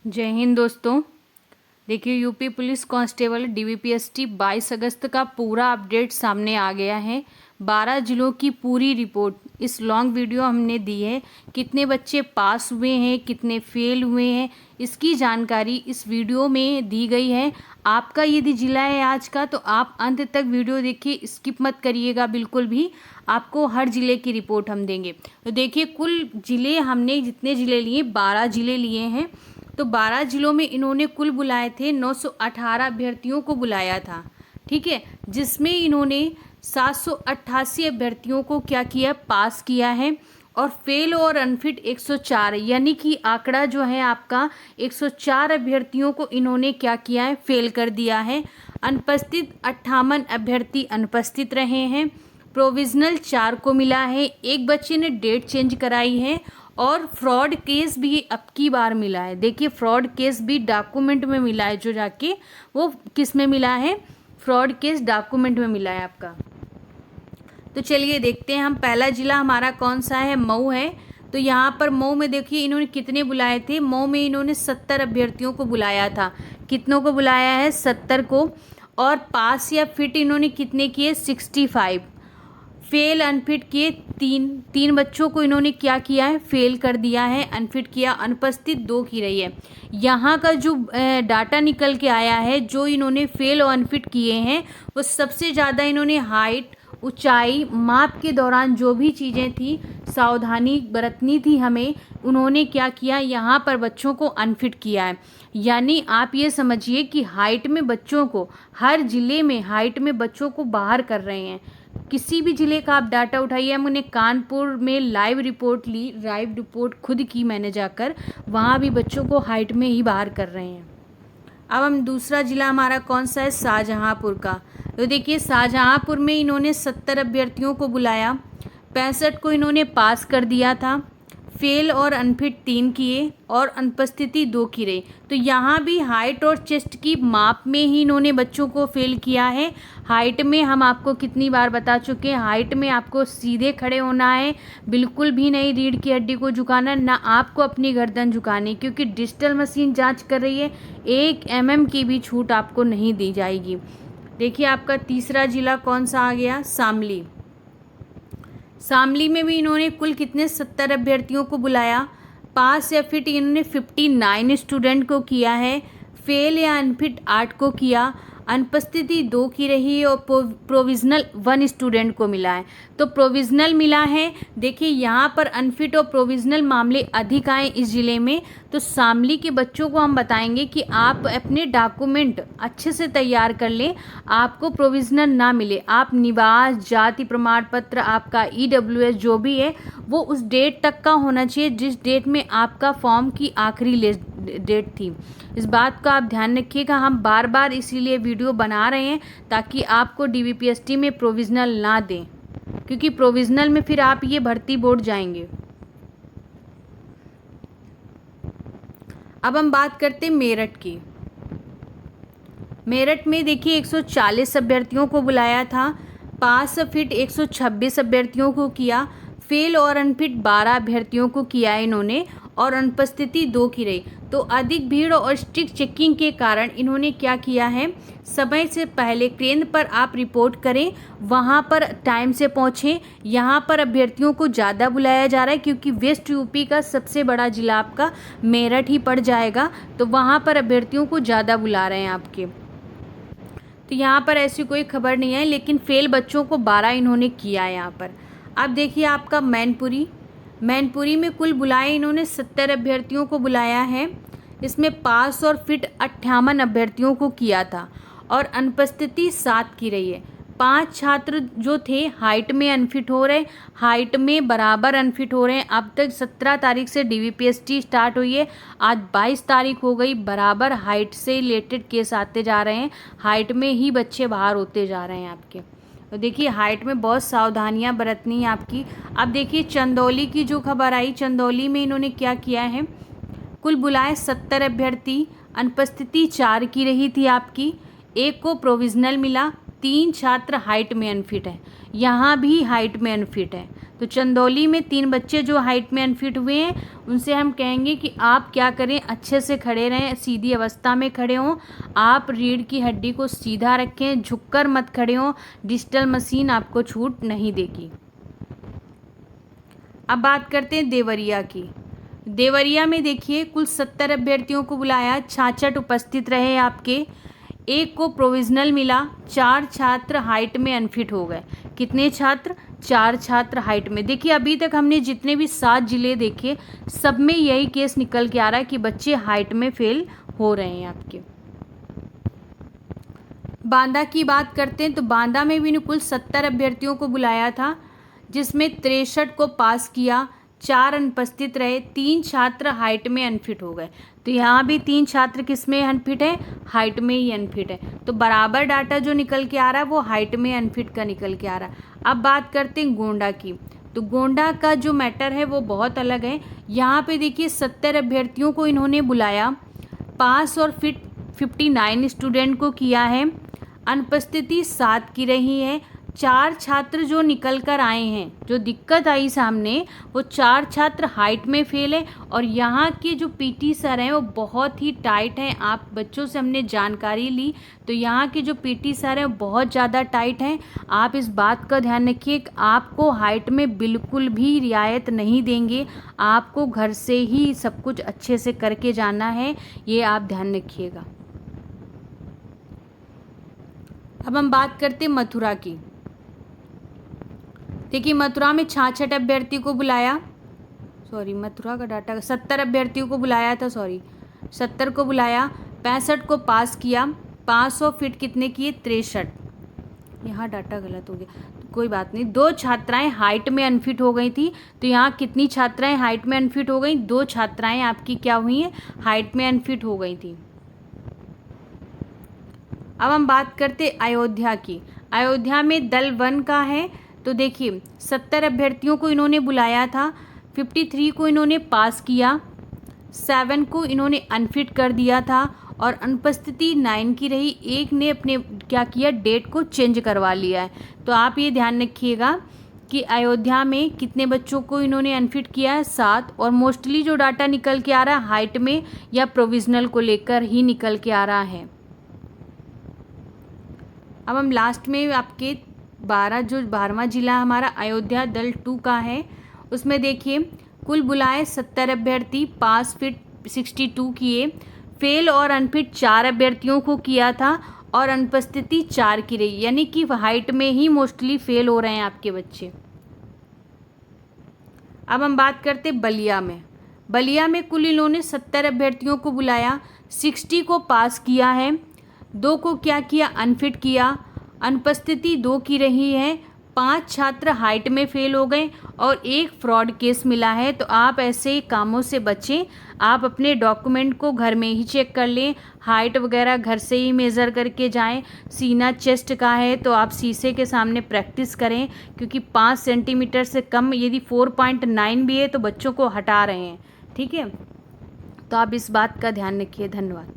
जय हिंद दोस्तों। देखिए यूपी पुलिस कांस्टेबल डीवीपीएसटी 22 अगस्त का पूरा अपडेट सामने आ गया है। 12 जिलों की पूरी रिपोर्ट इस लॉन्ग वीडियो हमने दी है। कितने बच्चे पास हुए हैं, कितने फेल हुए हैं, इसकी जानकारी इस वीडियो में दी गई है। आपका यदि जिला है आज का तो आप अंत तक वीडियो देखिए, स्किप मत करिएगा बिल्कुल भी। आपको हर जिले की रिपोर्ट हम देंगे। तो देखिए कुल जिले हमने जितने जिले लिए 12 जिले लिए हैं। तो 12 जिलों में इन्होंने कुल बुलाए थे 918 अभ्यर्थियों को बुलाया था, ठीक है, जिसमें इन्होंने 788 अभ्यर्थियों को क्या किया, पास किया है। और फेल और अनफिट 104, यानी कि आंकड़ा जो है आपका 104 अभ्यर्थियों को इन्होंने क्या किया है, फेल कर दिया है। अनुपस्थित 58 अभ्यर्थी अनुपस्थित रहे हैं। प्रोविजनल 4 को मिला है, एक बच्चे ने डेट चेंज कराई है। और फ्रॉड केस भी अब की बार मिला है। देखिए फ्रॉड केस भी डॉक्यूमेंट में मिला है, जो जाके वो किस में मिला है, फ्रॉड केस डॉक्यूमेंट में मिला है आपका। तो चलिए देखते हैं हम। पहला जिला हमारा कौन सा है, मऊ है। तो यहाँ पर मऊ में देखिए इन्होंने कितने बुलाए थे। मऊ में इन्होंने 70 अभ्यर्थियों को बुलाया था। कितनों को बुलाया है, 70 को। और पास या फिट इन्होंने कितने किए, 65। फेल अनफिट किए तीन बच्चों को इन्होंने क्या किया है, फेल कर दिया है, अनफिट किया। अनुपस्थित 2 की रही है। यहाँ का जो डाटा निकल के आया है, जो इन्होंने फेल और अनफिट किए हैं, वो सबसे ज़्यादा इन्होंने हाइट, ऊंचाई, माप के दौरान जो भी चीज़ें थी, सावधानी बरतनी थी हमें, उन्होंने क्या किया, यहाँ पर बच्चों को अनफिट किया है। यानी आप ये समझिए कि हाइट में बच्चों को, हर जिले में हाइट में बच्चों को बाहर कर रहे हैं। किसी भी ज़िले का आप डाटा उठाइए। हमने कानपुर में लाइव रिपोर्ट ली, लाइव रिपोर्ट खुद की मैंने जाकर, वहाँ भी बच्चों को हाइट में ही बाहर कर रहे हैं। अब हम दूसरा ज़िला हमारा कौन सा है, शाहजहाँपुर का। तो देखिए शाहजहाँपुर में इन्होंने 70 अभ्यर्थियों को बुलाया, 65 को इन्होंने पास कर दिया था। फेल और अनफिट 3 किए और अनुपस्थिति 2 की रही। तो यहाँ भी हाइट और चेस्ट की माप में ही इन्होंने बच्चों को फेल किया है। हाइट में हम आपको कितनी बार बता चुके हैं, हाइट में आपको सीधे खड़े होना है, बिल्कुल भी नहीं रीढ़ की हड्डी को झुकाना, ना आपको अपनी गर्दन झुकानी, क्योंकि डिजिटल मशीन जांच कर रही है। 1 mm की भी छूट आपको नहीं दी जाएगी। देखिए आपका तीसरा जिला कौन सा आ गया, शामली। शामली में भी इन्होंने कुल कितने, 70 अभ्यर्थियों को बुलाया। पास या फिट इन्होंने 59 स्टूडेंट को किया है। फेल या अनफिट 8 को किया। अनुपस्थिति 2 की रही और प्रोविजनल 1 स्टूडेंट को मिला है। तो प्रोविजनल मिला है। देखिए यहाँ पर अनफिट और प्रोविजनल मामले अधिक आए इस ज़िले में। तो शामली के बच्चों को हम बताएंगे कि आप अपने डॉक्यूमेंट अच्छे से तैयार कर लें, आपको प्रोविजनल ना मिले। आप निवास, जाति प्रमाण पत्र, आपका EWS जो भी है, वो उस डेट तक का होना चाहिए जिस डेट में आपका फॉर्म की आखिरी डेट थी। इस बात का आप ध्यान रखिएगा। हम बार बार इसीलिए वीडियो बना रहे हैं ताकि आपको DVPST में प्रोविजनल ना दें, क्योंकि प्रोविजनल में फिर आप ये भर्ती बोर्ड जाएंगे। अब हम बात करते हैं मेरठ की। मेरठ में देखिए 140 अभ्यर्थियों को बुलाया था। पास फिट 126 अभ्यर्थियों को किया। फेल और अनफिट 12 अभ्यर्थियों को किया इन्होंने और अनुपस्थिति 2 की रही। तो अधिक भीड़ और स्ट्रिक्ट चेकिंग के कारण इन्होंने क्या किया है, समय से पहले केंद्र पर आप रिपोर्ट करें, वहाँ पर टाइम से पहुँचें। यहाँ पर अभ्यर्थियों को ज़्यादा बुलाया जा रहा है क्योंकि वेस्ट यूपी का सबसे बड़ा जिला आपका मेरठ ही पड़ जाएगा, तो वहाँ पर अभ्यर्थियों को ज़्यादा बुला रहे हैं आपके। तो यहाँ पर ऐसी कोई खबर नहीं है, लेकिन फेल बच्चों को 12 इन्होंने किया है यहाँ पर। अब देखिए आपका मैनपुरी में कुल बुलाए इन्होंने 70 अभ्यर्थियों को बुलाया है। इसमें पास और फिट 58 अभ्यर्थियों को किया था और अनुपस्थिति 7 की रही है। 5 छात्र जो थे हाइट में अनफिट हो रहे, हाइट में बराबर अनफिट हो रहे हैं। अब तक 17 तारीख से DVPST स्टार्ट हुई है, आज 22 तारीख हो गई, बराबर हाइट से रिलेटेड केस आते जा रहे हैं। हाइट में ही बच्चे बाहर होते जा रहे हैं आपके। तो देखिए हाइट में बहुत सावधानियां बरतनी है आपकी। अब देखिए चंदौली की जो खबर आई, चंदौली में इन्होंने क्या किया है, कुल बुलाए 70 अभ्यर्थी, अनुपस्थिति 4 की रही थी आपकी। 1 को प्रोविजनल मिला, 3 छात्र हाइट में अनफिट है। यहाँ भी हाइट में अनफिट है। तो चंदौली में 3 बच्चे जो हाइट में अनफिट हुए हैं, उनसे हम कहेंगे कि आप क्या करें, अच्छे से खड़े रहें, सीधी अवस्था में खड़े हों, आप रीढ़ की हड्डी को सीधा रखें, झुककर मत खड़े हों, डिजिटल मशीन आपको छूट नहीं देगी। अब बात करते हैं देवरिया की। देवरिया में देखिए कुल 70 अभ्यर्थियों को बुलाया, 66 उपस्थित रहे आपके, एक को प्रोविजनल मिला, 4 छात्र हाइट में अनफिट हो गए। कितने छात्र? 4 छात्र हाइट में। देखिए अभी तक हमने जितने भी 7 जिले देखे, सब में यही केस निकल के आ रहा है कि बच्चे हाइट में फेल हो रहे हैं आपके। बांदा की बात करते हैं तो बांदा में भी कुल 70 अभ्यर्थियों को बुलाया था, जिसमें 63 को पास किया, 4 अनुपस्थित रहे, 3 छात्र हाइट में अनफिट हो गए। तो यहाँ भी 3 छात्र किस में अनफिट है? हाइट में ही अनफिट है। तो बराबर डाटा जो निकल के आ रहा है वो हाइट में अनफिट का निकल के आ रहा है। अब बात करते हैं गोंडा की। तो गोंडा का जो मैटर है वो बहुत अलग है। यहाँ पे देखिए 70 अभ्यर्थियों को इन्होंने बुलाया, पास और फिट 59 स्टूडेंट को किया है, अनुपस्थिति 7 की रही है। 4 छात्र जो निकल कर आए हैं, जो दिक्कत आई सामने, वो 4 छात्र हाइट में फेल है। और यहाँ के जो पीटी सर हैं वो बहुत ही टाइट हैं। आप बच्चों से हमने जानकारी ली तो यहाँ के जो पीटी सर हैं वो बहुत ज़्यादा टाइट हैं। आप इस बात का ध्यान रखिए, आपको हाइट में बिल्कुल भी रियायत नहीं देंगे, आपको घर से ही सब कुछ अच्छे से करके जाना है, ये आप ध्यान रखिएगा। अब हम बात करते हैं मथुरा की। देखिए मथुरा में 66 अभ्यर्थी को बुलाया, मथुरा का डाटा 70 अभ्यर्थियों को बुलाया था, 70 को बुलाया, 65 को पास किया, 500 फिट कितने किए? 63। यहाँ डाटा गलत हो गया तो कोई बात नहीं। 2 छात्राएं हाइट में अनफिट हो गई थी। तो यहाँ कितनी छात्राएं हाइट में अनफिट हो गई? 2 छात्राएं आपकी क्या हुई हैं? हाइट में अनफिट हो गई थी। अब हम बात करते अयोध्या की। अयोध्या में दल 1 का है। तो देखिए 70 अभ्यर्थियों को इन्होंने बुलाया था, 53 को इन्होंने पास किया, 7 को इन्होंने अनफिट कर दिया था और अनुपस्थिति 9 की रही। एक ने अपने क्या किया? डेट को चेंज करवा लिया है। तो आप ये ध्यान रखिएगा कि अयोध्या में कितने बच्चों को इन्होंने अनफिट किया है? 7। और मोस्टली जो डाटा निकल के आ रहा है हाइट में या प्रोविजनल को लेकर ही निकल के आ रहा है। अब हम लास्ट में आपके 12वां जिला हमारा अयोध्या दल 2 का है। उसमें देखिए कुल बुलाए 70 अभ्यर्थी, पास फिट 62 किए, फेल और अनफिट 4 अभ्यर्थियों को किया था और अनुपस्थिति 4 की रही, यानी कि हाइट में ही मोस्टली फेल हो रहे हैं आपके बच्चे। अब हम बात करते बलिया में। बलिया में कुल इन्होंने 70 अभ्यर्थियों को बुलाया, 60 को पास किया है, 2 को क्या किया? अनफिट किया, अनुपस्थिति 2 की रही है, 5 छात्र हाइट में फेल हो गए और 1 फ्रॉड केस मिला है। तो आप ऐसे कामों से बचें, आप अपने डॉक्यूमेंट को घर में ही चेक कर लें, हाइट वगैरह घर से ही मेज़र करके जाएं। सीना चेस्ट का है तो आप शीशे के सामने प्रैक्टिस करें, क्योंकि 5 सेंटीमीटर से कम यदि 4.9 भी है तो बच्चों को हटा रहे हैं, ठीक है। तो आप इस बात का ध्यान रखिए। धन्यवाद।